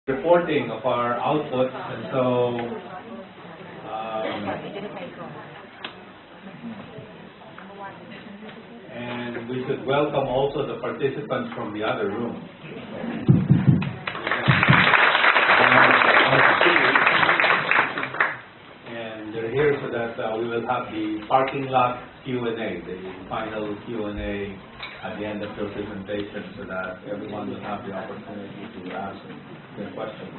reporting of our outputs, and so and we should welcome also the participants from the other room. And they're here so that we will have the parking lot Q&A, the final Q&A at the end of your presentation, so that everyone will have the opportunity to ask their questions.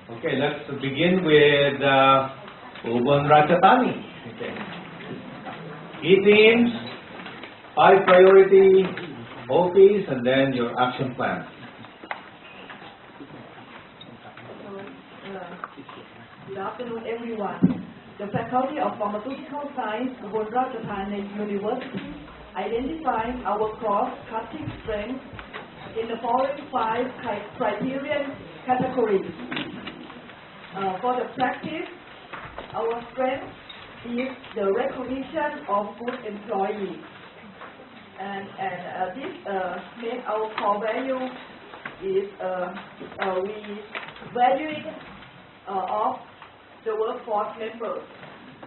Okay, let's begin with Ubon Ratchatani. Okay. Key themes, 5 priority OPs, and then your action plan. Good afternoon, everyone. The Faculty of Pharmaceutical Science, Ubon Ratchathani University, identifies our cross-cutting strengths in the following 5 criterion categories. For the practice, our strength is the recognition of good employees, and this makes our core value is we valuing of the workforce members.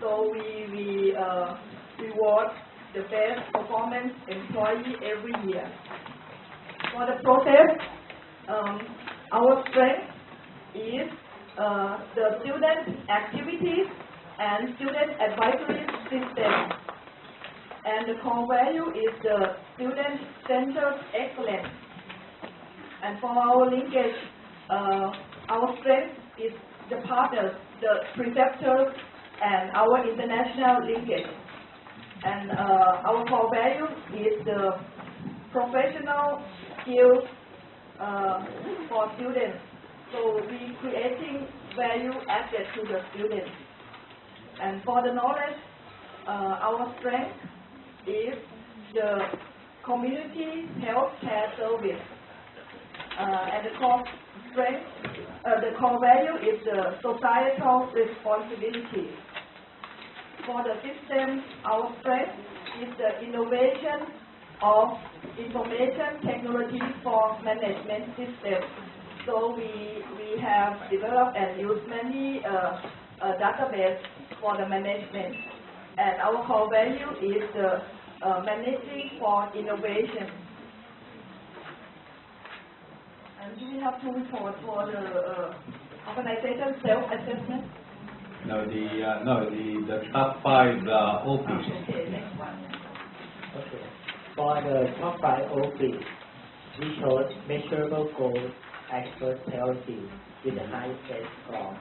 So we reward the best performance employee every year. For the process, our strength is the student activities and student advisory system, and the core value is the student-centered excellence. And for our linkage, our strength is the partners, the preceptors, and our international linkage. And our core value is the professional skills for students. So we creating value added to the students. And for the knowledge, our strength is the community health care service. And the core strength, the core value is the societal responsibility. For the system, our strength is the innovation of information technology for management systems. So we have developed and used many databases for the management. And our core value is the managing for innovation. And do we have to report for the organization self-assessment? No, the top 5 OPs. Okay, next one. Okay. For the top 5 OPs, we chose measurable goals as first priority with a high state score.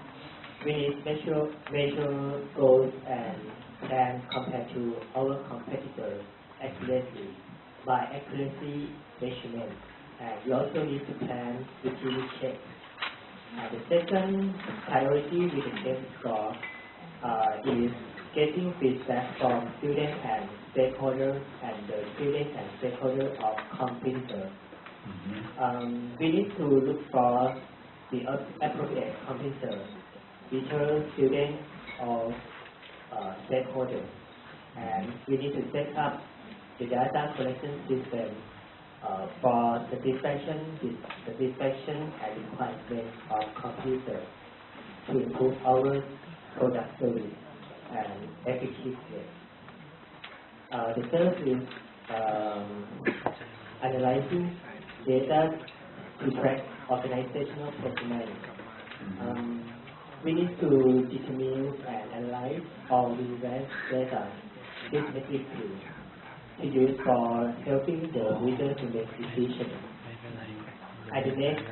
We need measure goals and plan compared to our competitors accurately by accuracy measurement. And we also need to plan utility checks. And the second priority with the same score is getting feedback from students and stakeholders and the students and stakeholders of competitors. We need to look for the appropriate competitors, teachers, students, or stakeholders. And we need to set up the data collection system for satisfaction and requirement of computers to improve our product service and effectiveness. The third is analyzing data to track organizational performance. We need to determine and analyze all relevant data systematically to use for helping the reader to make decisions. And the next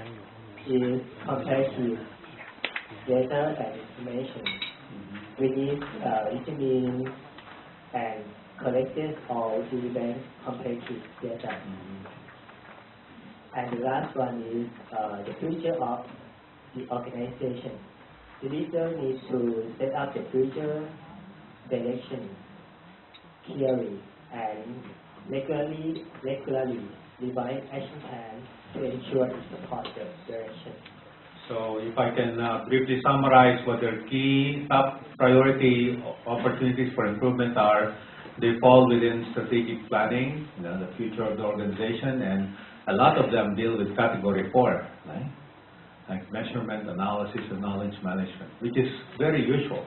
is comparative data and information. We need determine and collected all relevant comparative data. And the last one is the future of the organization. The leader needs to set up the future direction clearly and regularly revise action plans to ensure it supports the direction. So if I can briefly summarize what their key top priority opportunities for improvement are, they fall within strategic planning, the future of the organization, and a lot of them deal with category 4, right? like measurement, analysis, and knowledge management, which is very usual.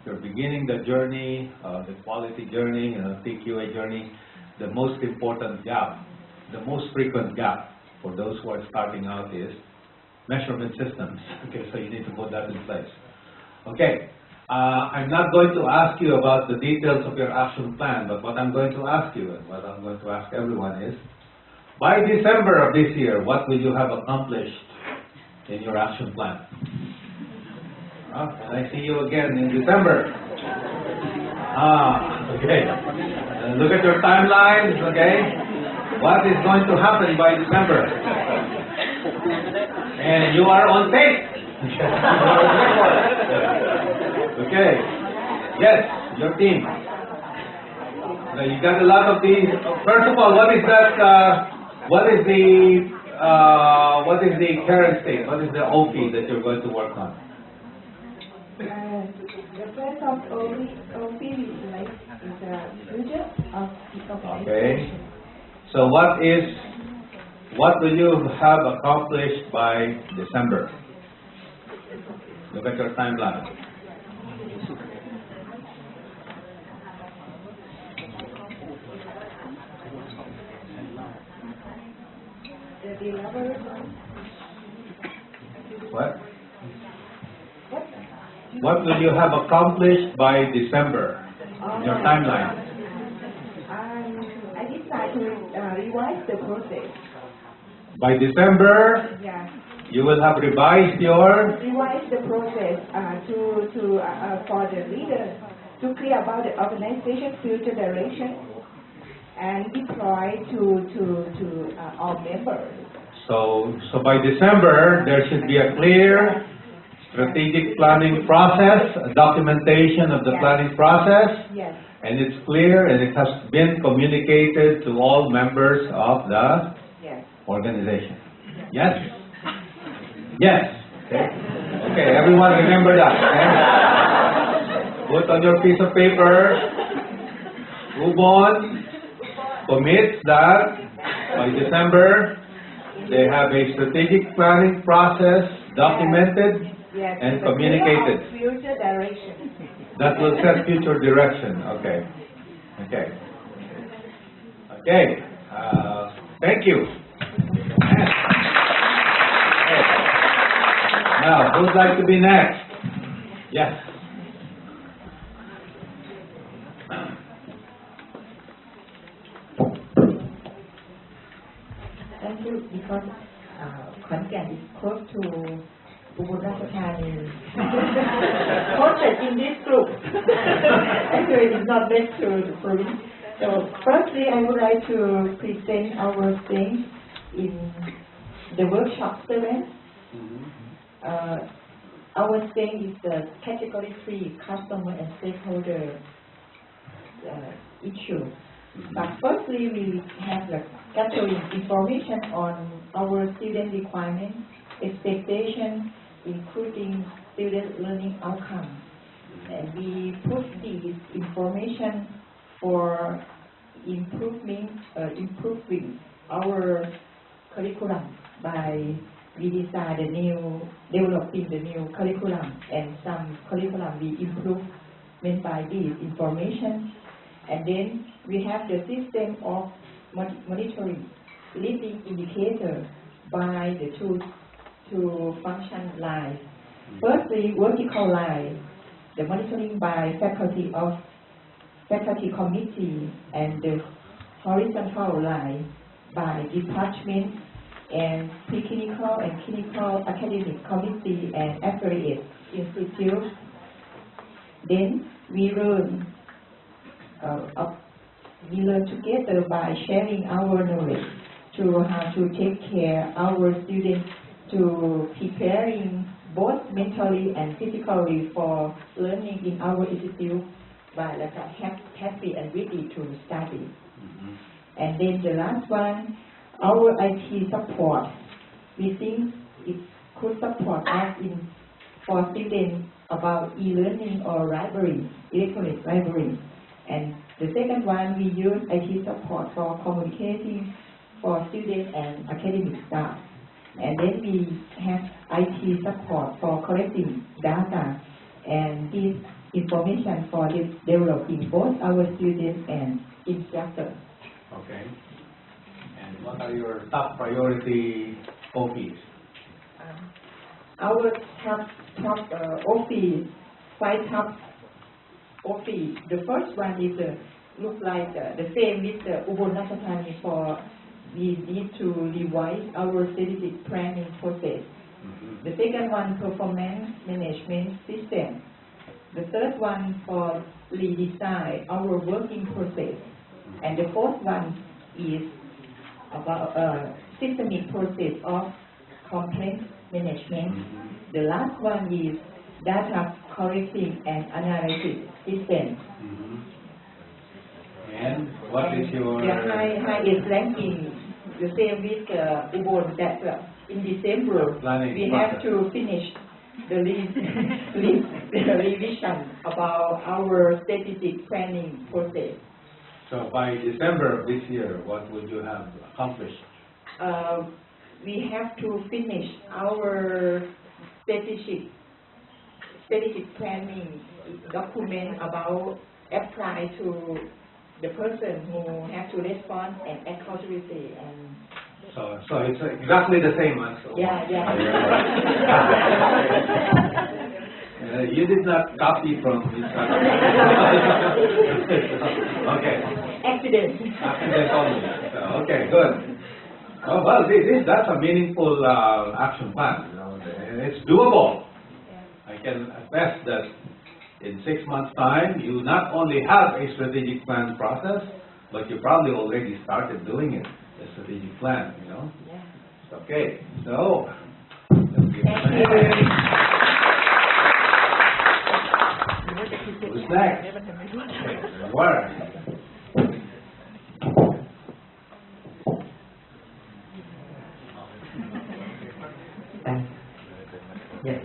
You're beginning the journey, the quality journey, TQA journey. The most important gap, the most frequent gap for those who are starting out is measurement systems. Okay, so you need to put that in place. Okay, I'm not going to ask you about the details of your action plan, but what I'm going to ask you and what I'm going to ask everyone is, by December of this year, what will you have accomplished in your action plan? Can I see you again in December? Okay. Look at your timelines, okay? What is going to happen by December? And you are on tape. Okay. Yes, your team. Now you got a lot of these. First of all, what is that? What is the current state? What is the OP that you're going to work on? The first of OP is like the future of the organization. Okay. So what will you have accomplished by December? Look at your timeline. What? What will you have accomplished by December? Your timeline. I decide to revise the process. By December, Yeah. you will have revised your. Revise the process for the leaders to clear about the organization's future direction and deploy to all members. So by December, there should be a clear strategic planning process, a documentation of the planning process, Yes. and it's clear and it has been communicated to all members of the Yes. organization. Yes? Yes. Okay. Okay, everyone remember that. Okay? Put on your piece of paper, move on, commit that by December they have a strategic planning process documented Yes. and communicated. Future direction. That will set future direction. Okay. Okay. Okay. Thank you. Now, who'd like to be next? Yes. Thank you, because Khon-Kaen is close to Ubud Ratchathani. Hosted in this group. Actually, it's not next to the province. So, firstly, I would like to present our things in the workshop 7. Our thing is the category 3 customer and stakeholder issue. But firstly, we have gathering information on our student requirements, expectations, including student learning outcomes. And we put this information for improving our curriculum by we decide developing the new curriculum, and some curriculum we improve by this information. And then we have the system of monitoring, leading indicator by the two function lines. Firstly, vertical line, the monitoring by faculty committee, and the horizontal line by department and preclinical and clinical academic committee and affiliate institutes. Then we learn together by sharing our knowledge to how to take care our students, to preparing both mentally and physically for learning in our institute by happy and ready to study. And then the last one, our IT support. We think it could support us for students about e-learning or library, electronic library. And the second one, we use IT support for communicating for students and academic staff. And then we have IT support for collecting data and this information for developing both our students and instructors. Okay. And what are your top priority OPs? Our top OP, 5 top OP. The first one is look like the same with Ubon Ratchathani for we need to revise our strategic planning process. Mm-hmm. The second one, performance management system. The third one for redesign our working process. And the fourth one is about systemic process of complaint management. Mm-hmm. The last one is data collecting and analysis system. Mm-hmm. And what is your... The high is ranking the same with Ubon that in December we have to finish the revision about our strategic planning process. So by December of this year, what would you have accomplished? We have to finish our strategic planning document about apply to the person who have to respond and accountability and So it's exactly the same answer. yeah. You did not copy from each other. Okay. Accident only. So, okay, good. Oh, well, that's a meaningful action plan. You know, and it's doable. I can attest that in 6 months' time, you not only have a strategic plan process, but you probably already started doing it, the strategic plan, you know? Yeah. Okay, so, let's give Thank you. Who's next? Where? Thanks. Yes,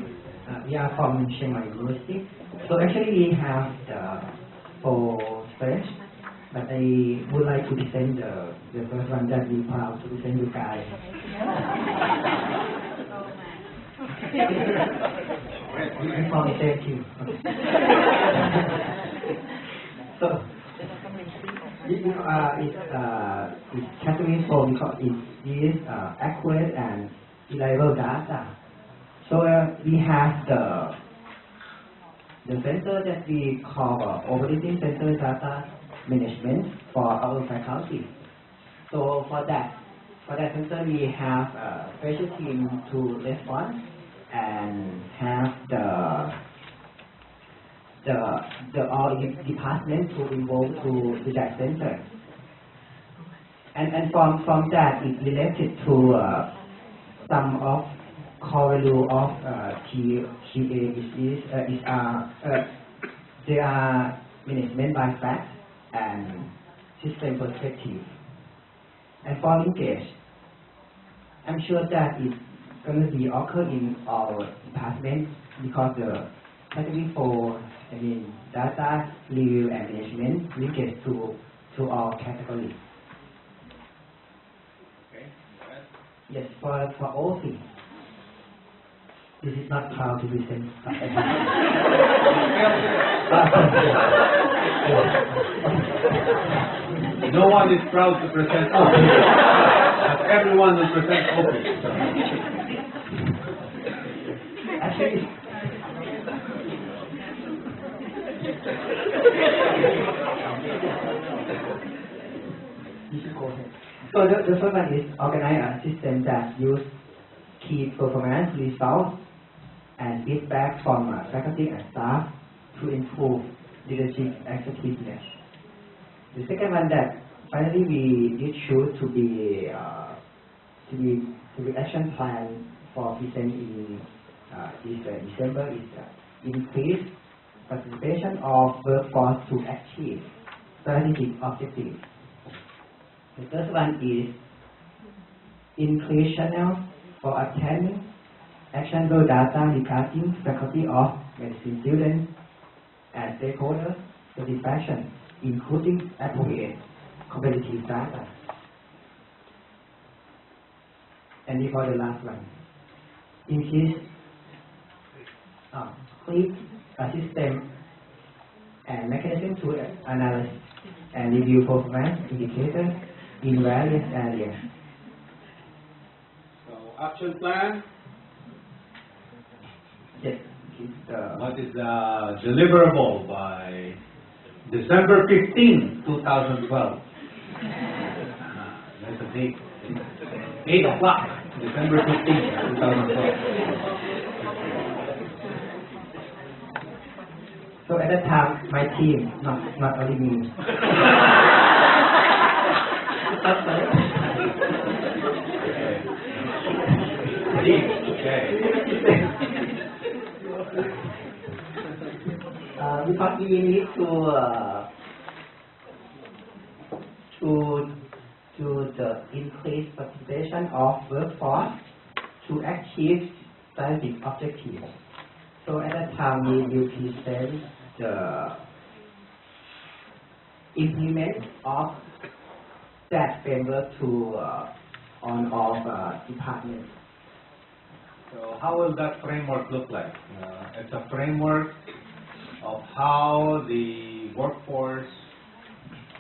we are from Chiang Mai University. So actually we have the 4 stage, but I would like to present the first one that we proud to present you guys. I'm from stage 2. So it's category 4 because it is accurate and reliable data. So we have the center that we call operating center data management for our faculty. So for that center we have a special team to respond and have the all departments to involve to that center. And from that it related to some of core value of TA they are management by fact and system perspective. And for linkage, I'm sure that it's going to be occur in our department because the category 4, data review and management linkage to all categories. Okay. Yes, for OC. This is not proud to present. No one is proud to present OP, but everyone will present OP. Actually, so the first one is organize a system that use key performance results and feedback from faculty and staff to improve leadership effectiveness. The second one that finally we did choose to be action plan for present in this December is increase participation of workforce to achieve strategic objectives. The third one is increase channels for obtaining actionable data regarding faculty of medicine students and stakeholders satisfaction, including appropriate competitive data. And before the last one, in his click system and mechanism to analyze and review performance indicators in various areas. So action plan. Yes. What is the deliverable by December 15, 2012? That's a date. 8 o'clock, December 15, 2012. So at that time, my team, not only me. Because we need to the increase participation of workforce to achieve strategic objectives. So at that time, we will present the implement of that framework to on all departments. So how will that framework look like? It's a framework of how the workforce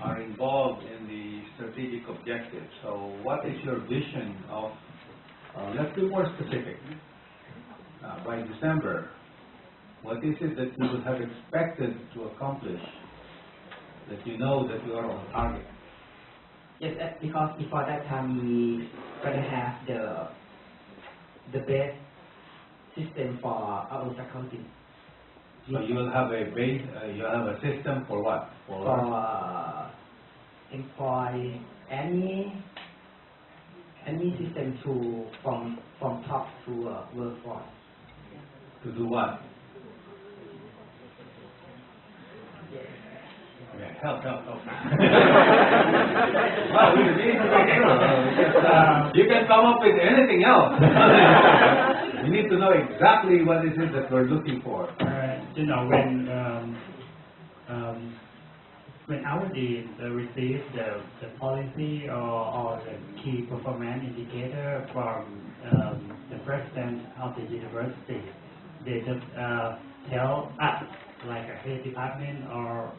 are involved in the strategic objectives. So what is your vision of, let's be more specific, by December, what is it that you would have expected to accomplish that you know that you are on target? Yes, because before that time we gonna have the best system for our accounting. So you will have a base, you have a system for what? For employ any system to from top to workforce. To do what? Okay, help. Well, you can come up with anything else. We need to know exactly what is it that we're looking for. When our team receives the policy or the key performance indicator from the president of the university, they just tell us, like a head department or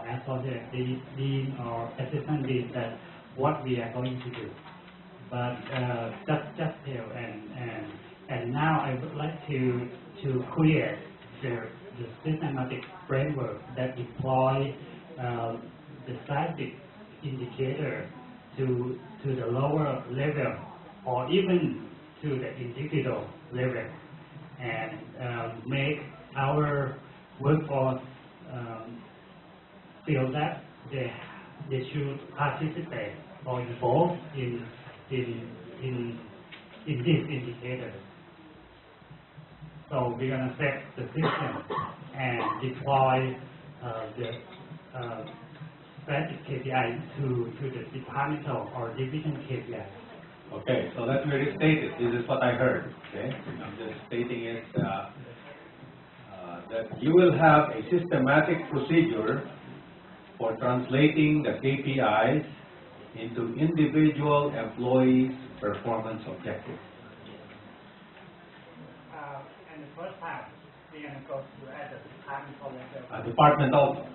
associate dean or assistant dean, that what we are going to do. But just tell, and now I would like to create the systematic framework that deploy the strategic indicator to the lower level or even to the individual level, and make our workforce feel that they should participate or involve in this indicator. So we're gonna set the system and deploy the strategic KPI to the departmental or division KPI. Okay, so let me restate it. This is what I heard. Okay, I'm just stating it. That you will have a systematic procedure for translating the KPIs into individual employees' performance objectives. And the first time, we're going to go to at the departmental level. Departmental.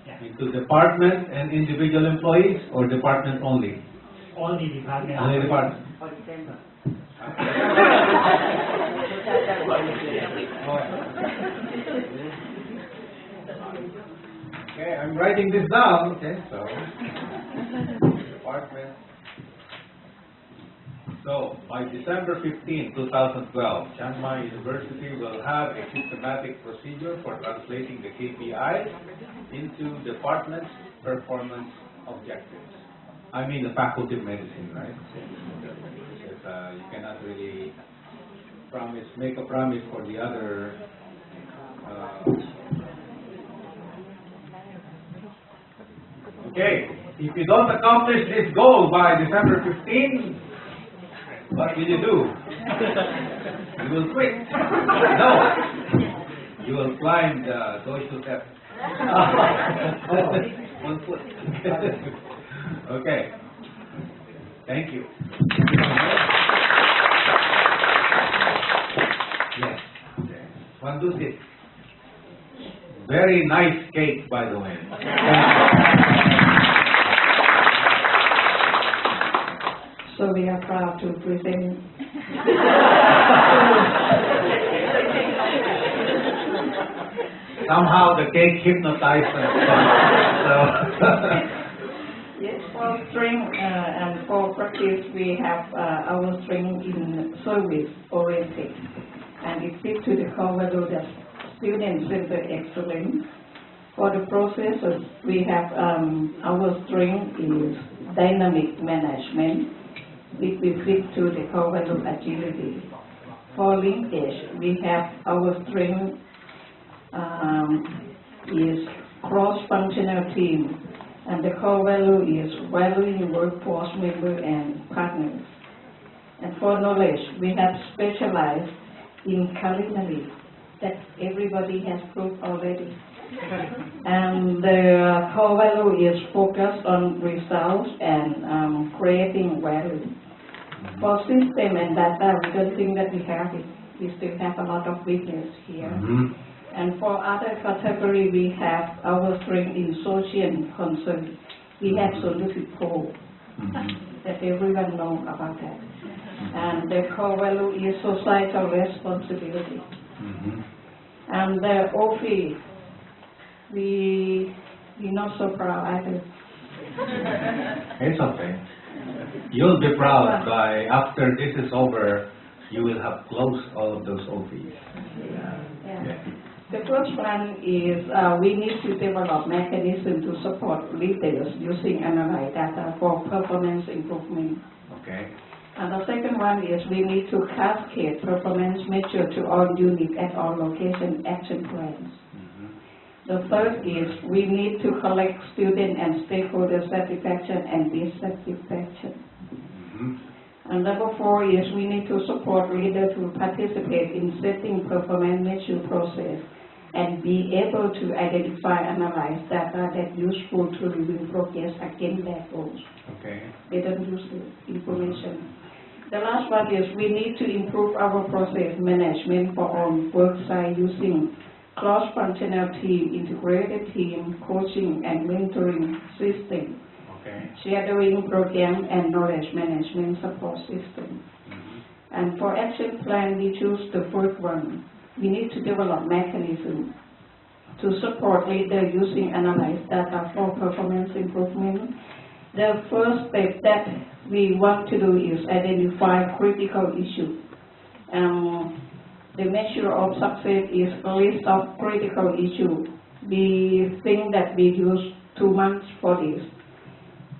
Yeah. Into department and individual employees, or department only? Only department. Only department. Okay, I'm writing this down. Okay, so department. So by December 15, 2012, Chiang Mai University will have a systematic procedure for translating the KPIs into department's performance objectives. I mean the Faculty of Medicine, right? Because you cannot really make a promise for the other. Okay, if you don't accomplish this goal by December 15, what will you do? You will quit. No, you will climb the Deutsche step. One foot. Okay. Thank you. Swandusit. Very nice cake, by the way. So we are proud to present. Somehow the cake hypnotized us. So Yes, for strength and for practice, we have our strength in service oriented, and it fits to the core value that student-centered excellence. For the processes, we have our strength is dynamic management, which we fit to the core value agility. For linkage, we have our strength is cross-functional team. And the core value is valuing workforce member and partners. And for knowledge, we have specialized in culinary that everybody has proved already. And the core value is focused on results and creating value. For system and data, we don't think that we have it. We still have a lot of weakness here. And for other category, we have our strength in social concern. We have solution poll that everyone knows about that. And the core value is societal responsibility. And the OFI, we're not so proud either. it's okay. You'll be proud by after this is over, you will have closed all of those OPs. Yeah. The first one is we need to develop mechanism to support leaders using analyzed data for performance improvement. Okay. And the second one is we need to cascade performance measure to all units at all location action plans. The third is we need to collect student and stakeholder satisfaction and dissatisfaction. And number four is we need to support leaders to participate in setting performance measure process and be able to identify, analyze data that useful to review progress against their goals. Okay. They don't use the information. The last one is we need to improve our process management for all work site using cross-functional team, integrated team, coaching and mentoring system, shadowing program and knowledge management support system. And for action plan, we choose the first one. We need to develop mechanism to support leaders using analyzed data for performance improvement. The first step that we want to do is identify critical issues. The measure of success is a list of critical issues. We think that we use 2 months for this.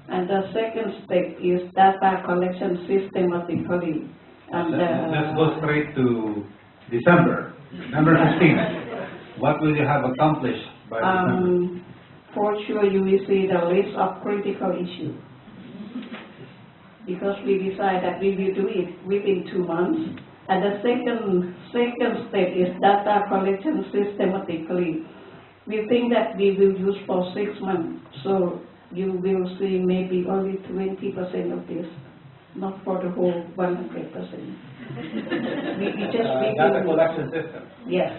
And the second step is data collection systematically. Let's go straight to December 15th. What will you have accomplished by December? For sure, you will see the list of critical issues. Because we decide that we will do it within 2 months. And the second step is data collection systematically. We think that we will use for 6 months. So you will see maybe only 20% of this, not for the whole 100%. we just data collection system. Yes.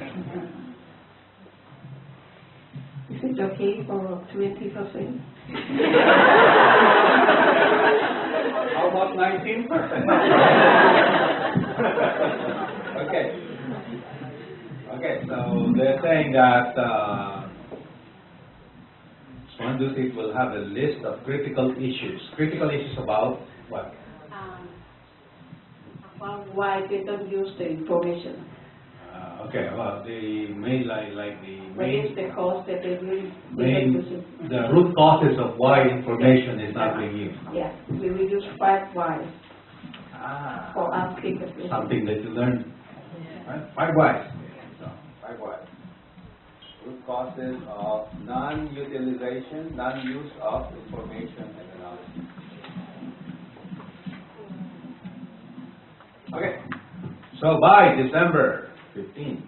Is it okay for 20%? How about 19%? Okay, so they're saying that Swandusit will have a list of critical issues. Critical issues about what? About why they don't use the information. Okay, well, the main like the What main, is the cause that they don't use it? the root causes of why information is not being used. Yeah, we will use 5 whys for asking the question. Something that you learned, right? 5 whys. So, 5 whys. Root causes of non-utilization, non-use of information and analysis. Okay, so by December 15th,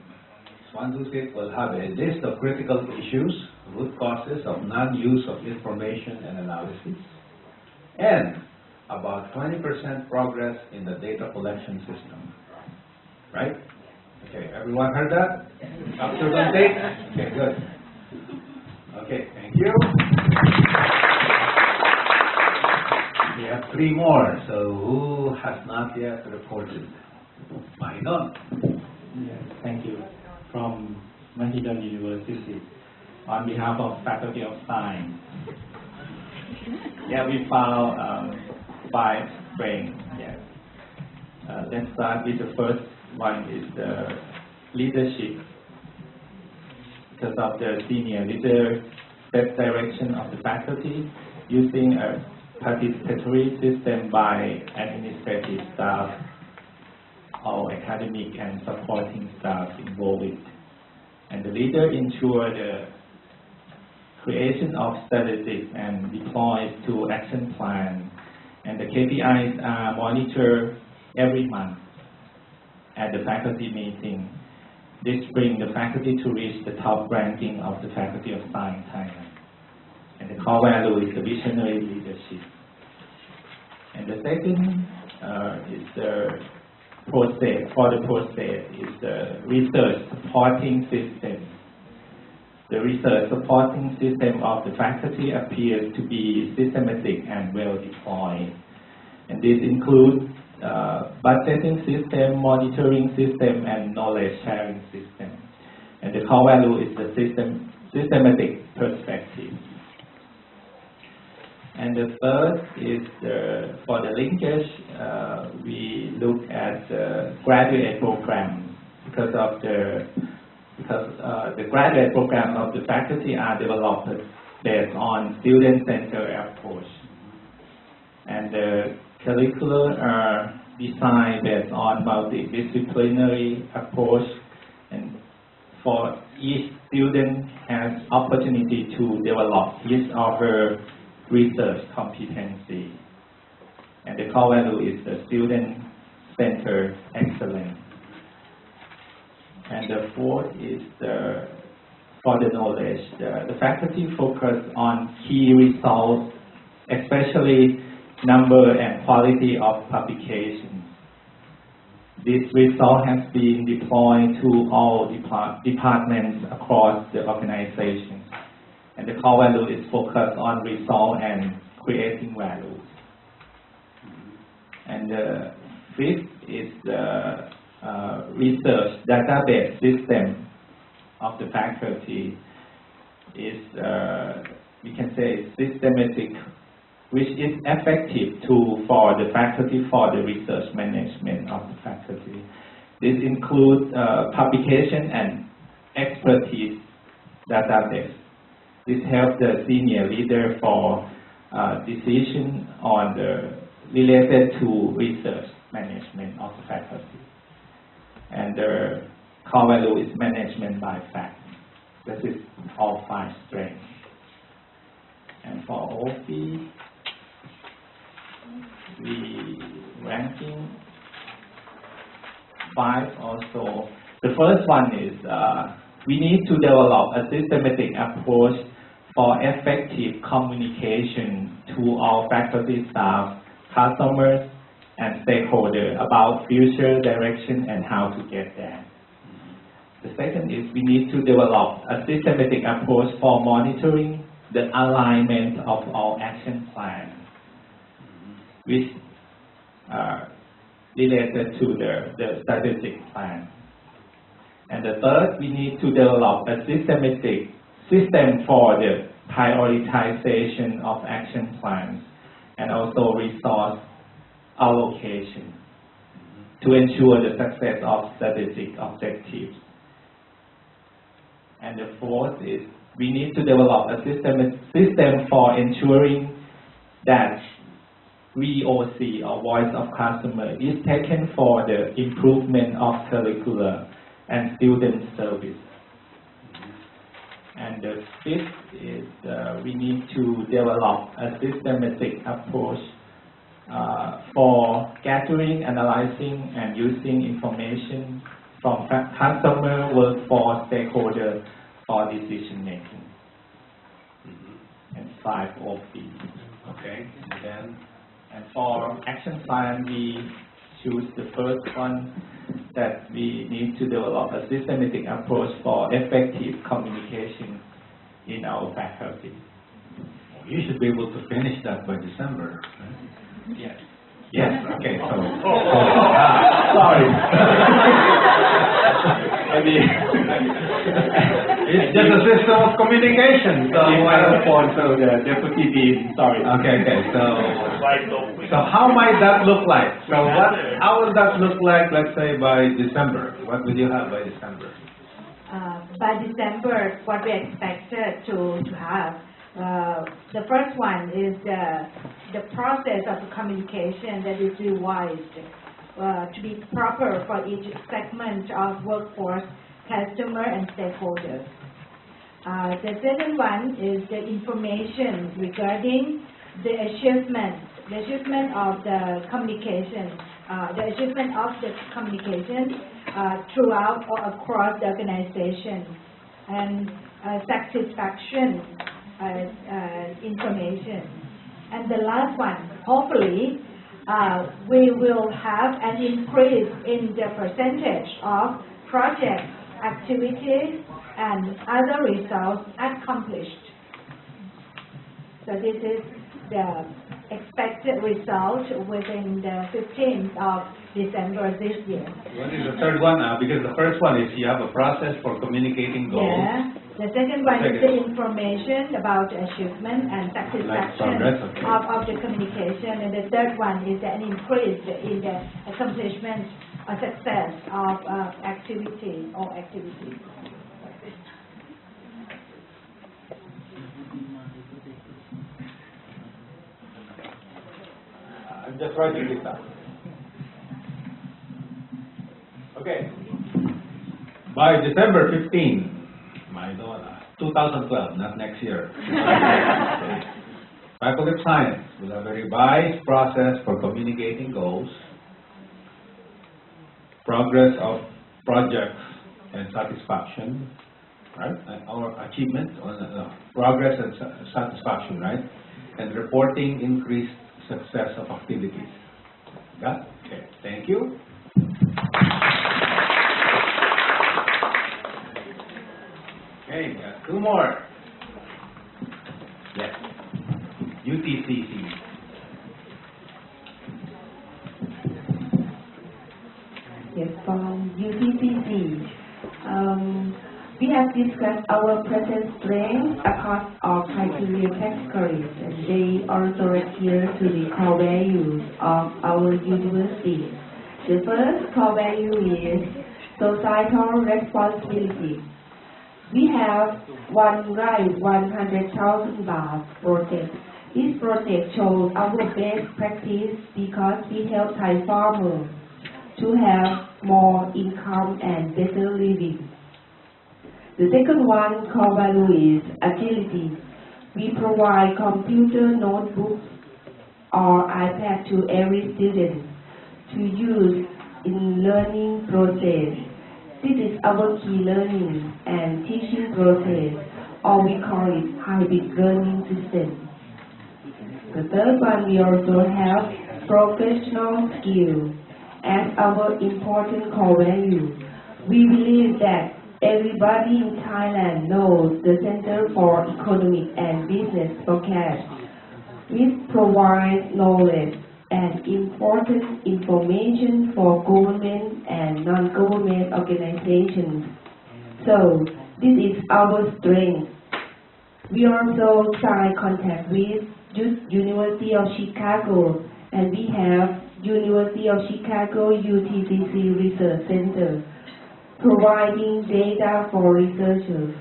Swandusit will have a list of critical issues, root causes of non-use of information and analysis, and about 20% progress in the data collection system. Right? Okay, everyone heard that? Up to the date? Okay, good. Okay, thank you. We have 3 more, so who has not yet reported? Nายน. Yes, thank you. From Mahidol University, on behalf of Faculty of Science. Yeah, we found 5 strengths. Yes. Let's start with the first one is the leadership. Because of the senior leader set direction of the faculty using a participatory system by administrative staff, all academic and supporting staff involved. And the leader ensures the creation of statistics and deploys to action plan. And the KPIs are monitored every month at the faculty meeting. This brings the faculty to reach the top ranking of the Faculty of Science Thailand. And the core value is the visionary leadership. And the second is the process. For the process is the research supporting system. The research supporting system of the faculty appears to be systematic and well deployed. And this includes budgeting system, monitoring system, and knowledge sharing system. And the core value is the systematic perspective. And the third is for the linkage, we look at the graduate program because the graduate program of the faculty are developed based on student-centered approach. And the curricula are designed based on multidisciplinary approach, and for each student has opportunity to develop his or her research competency. And the core value is the student-centered excellence. And the fourth is for the knowledge. The faculty focus on key results, especially number and quality of publications. This result has been deployed to all departments across the organization. And the core value is focused on result and creating value. And the fifth is the research database system of the faculty is, we can say, systematic, which is effective tool for the faculty for the research management of the faculty. This includes publication and expertise database. This helps the senior leader for decision on the related to research management of the faculty. And the core value is management by fact. This is all 5 strengths. And for OP, we ranking 5 also. The first one is we need to develop a systematic approach for effective communication to all faculty staff, customers, and stakeholders about future direction and how to get there. The second is we need to develop a systematic approach for monitoring the alignment of our action plans, which are related to the strategic plan. And the third, we need to develop a systematic system for the prioritization of action plans and also resource allocation to ensure the success of strategic objectives. And the fourth is we need to develop a system for ensuring that VOC or voice of customer is taken for the improvement of curricula and student service. And the fifth is we need to develop a systematic approach for gathering, analyzing, and using information from customer, workforce, stakeholder for decision making. And 5 OP. Okay, and then And for action plan, we choose the first one, that we need to develop a systematic approach for effective communication in our faculty. You should be able to finish that by December. Right? Yes. Yes. Okay. So. Sorry. Maybe It's just a system of communication. So. So the deputy dean. Sorry. Okay. So how might that look like? So how will that look like? Let's say by December. What will you have by December? By December, what we expected to have, the first one is the process of communication that is revised to be proper for each segment of workforce, customer and stakeholders. The second one is the information regarding the achievement of the communication, throughout or across the organization, and satisfaction information. And the last one, hopefully, we will have an increase in the percentage of project activities and other results accomplished. So this is the expected result within the 15th of December this year. What is the third one? Because the first one is you have a process for communicating goals. Yeah. The second one is the information about achievement and satisfaction of the communication, and the third one is an increase in the accomplishment or success of activity or activities. I'm just writing this down. Okay. By December 15, 2012, not next year. Faculty of Science will have a revised process for communicating goals, progress of projects and satisfaction, right? Our achievement, progress and satisfaction, right? And reporting increased success of activities. Got? Okay. Thank you. Okay, got two more. Yes. UTCC. Yes, from UTCC. We have discussed our present strengths across all criteria categories, and they also adhere to the core values of our university. The first core value is societal responsibility. We have One Right 100,000 baht project. This project shows our best practice because we help Thai farmers to have more income and better living. The second one, core value, is agility. We provide computer notebooks or iPad to every student to use in learning process. This is our key learning and teaching process, or we call it hybrid learning system. The third one, we also have professional skill as our important core value. We believe that everybody in Thailand knows the Center for Economic and Business Forecast, which provides knowledge and important information for government and non-government organizations. So, this is our strength. We also sign contract with University of Chicago, and we have University of Chicago UTCC Research Center, providing data for researchers.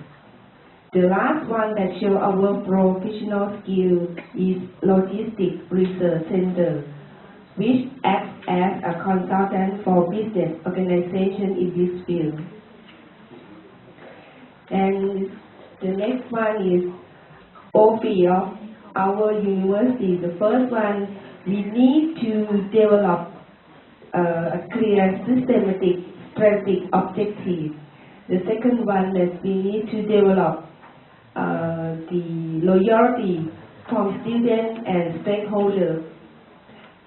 The last one that shows our professional skill is Logistics Research Center, which acts as a consultant for business organization in this field. And the next one is OP of our university. The first one, we need to develop a clear, systematic, strategic objective. The second one, that we need to develop the loyalty from students and stakeholders.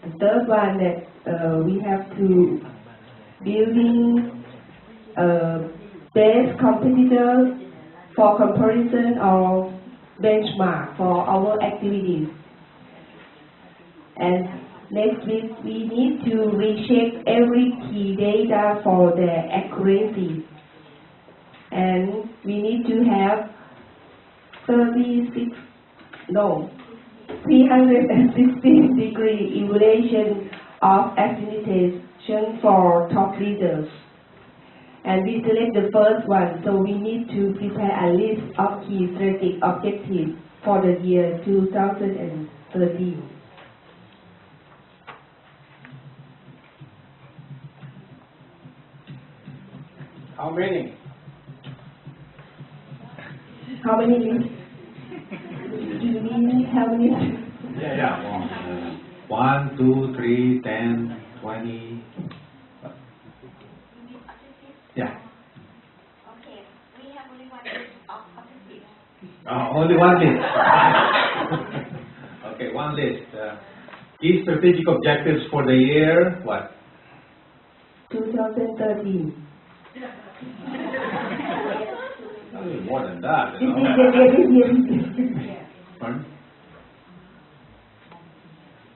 The third one that we have to building best competitor for comparison or benchmark for our activities. And next week we need to recheck every key data for their accuracy. And we need to have 360-degree evaluation of administration for top leaders. And we select the first one, so we need to prepare a list of key strategic objectives for the year 2013. How many? How many lists? Do you mean how many? Yeah. 1, 2, 3, 10, 20. Yeah. Okay, we have only one list of objectives. Only one list. Okay, one list. Key strategic objectives for the year, what? 2013. More than that, you know. This year. Pardon?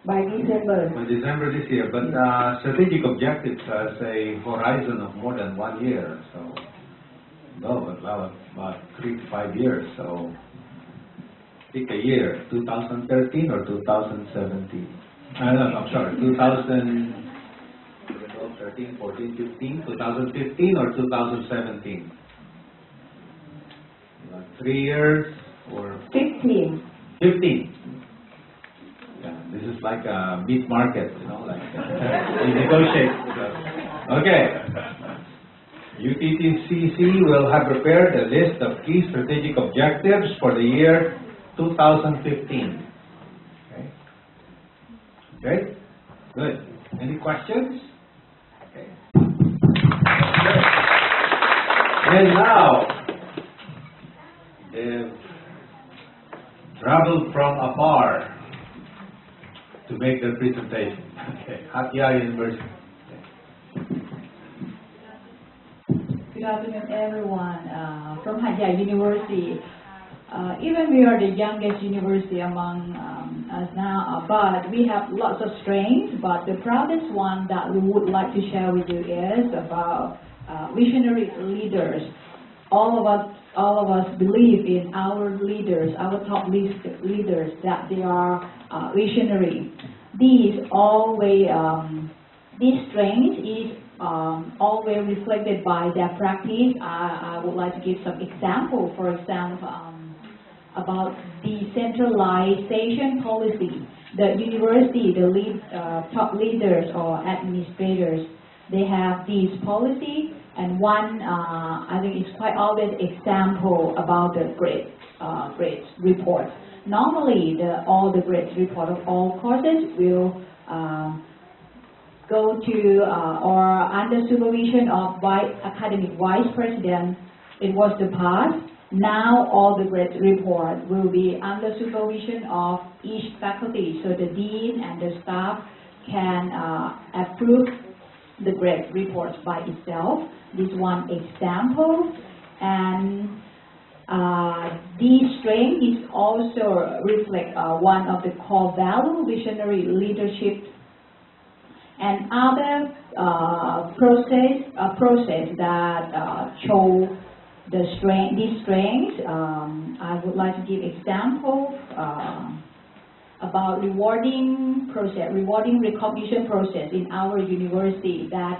By December. By December this year, but strategic objectives has a horizon of more than 1 year, so about 3 to 5 years. So pick a year, 2013 or 2017. I'm sorry, 2013, 14, 15, 2015 or 2017. 3 years or 15. 15. Yeah, this is like a meat market, you know, like we negotiate. Okay. UTTCC will have prepared a list of key strategic objectives for the year 2015. Okay. Okay. Good. Any questions? Okay. Good. And now, they've traveled from afar to make their presentation. Okay, Hatya University. Good afternoon, everyone. From Hatya University. Even we are the youngest university among us now, but we have lots of strengths. But the proudest one that we would like to share with you is about visionary leaders. All of us believe in our leaders, our top leaders, that they are visionary. These strength is always reflected by their practice. I would like to give some example. For example, about decentralization policy. The university, top leaders or administrators, they have these policy. And one, I think it's quite obvious example about the grades report. Normally, all the grades report of all courses will go to or under supervision of academic vice president. It was the past. Now all the grades report will be under supervision of each faculty, so the dean and the staff can approve the grade reports by itself. This one example, and this strength is also reflect one of the core value, visionary leadership, and other process that show these strengths. I would like to give example about rewarding recognition process in our university that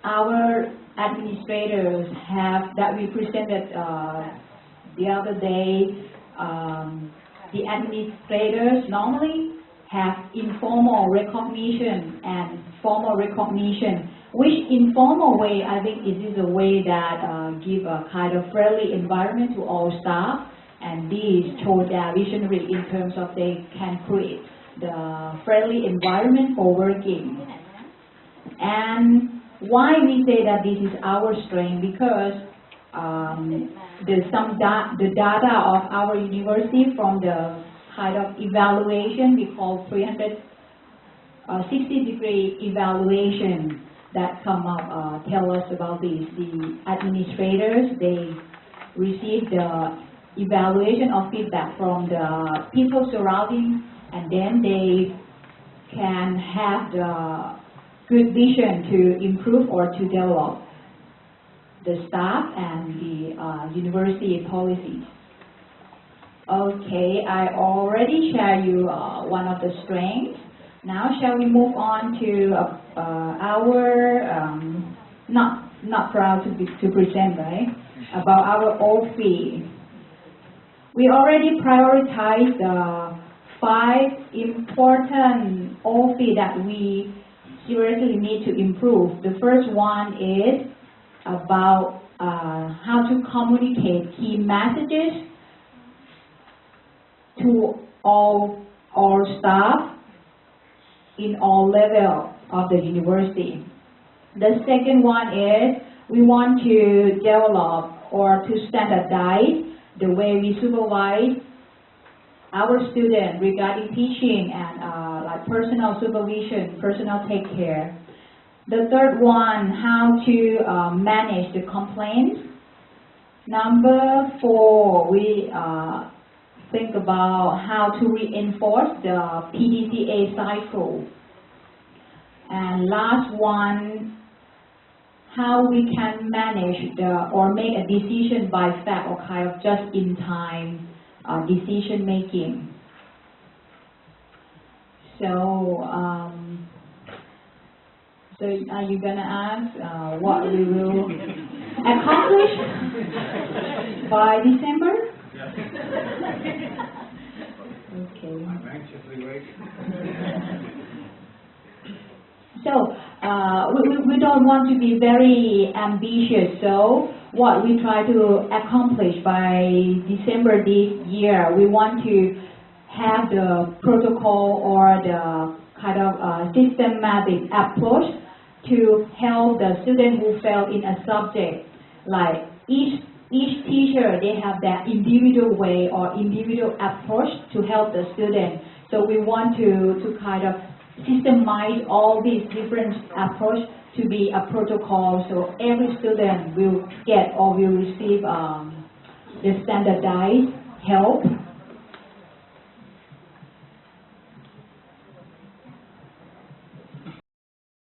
our administrators have, that we presented the other day. The administrators normally have informal recognition and formal recognition. Which informal way, I think it is a way that give a kind of friendly environment to all staff, and these show their visionary in terms of they can create the friendly environment for working. And why we say that this is our strength? Because the data of our university from the kind of evaluation we call 60-degree evaluation that come up tell us about this. The administrators, they receive the evaluation of feedback from the people surrounding, and then they can have the good vision to improve or to develop the staff and the university policies. Okay, I already shared you one of the strengths. Now shall we move on to our, not proud to present, right, about our OFE. We already prioritized the 5 important OFE that we seriously need to improve. The first one is about how to communicate key messages to all staff in all levels of the university. The second one is we want to develop or to standardize the way we supervise our students regarding teaching and like personal supervision, personal take care. The third one, how to manage the complaints. Number 4, we think about how to reinforce the PDCA cycle. And last one, how we can manage or make a decision by fact or kind of just-in-time decision making. So, so are you gonna ask what we will accomplish by December? Okay. I'm anxiously waiting. So, we don't want to be very ambitious, so what we try to accomplish by December this year, we want to have the protocol or the kind of systematic approach to help the student who fail in a subject. Like each teacher, they have their individual way or individual approach to help the student. So we want to kind of systemize all these different approaches to be a protocol, so every student will get or will receive the standardized help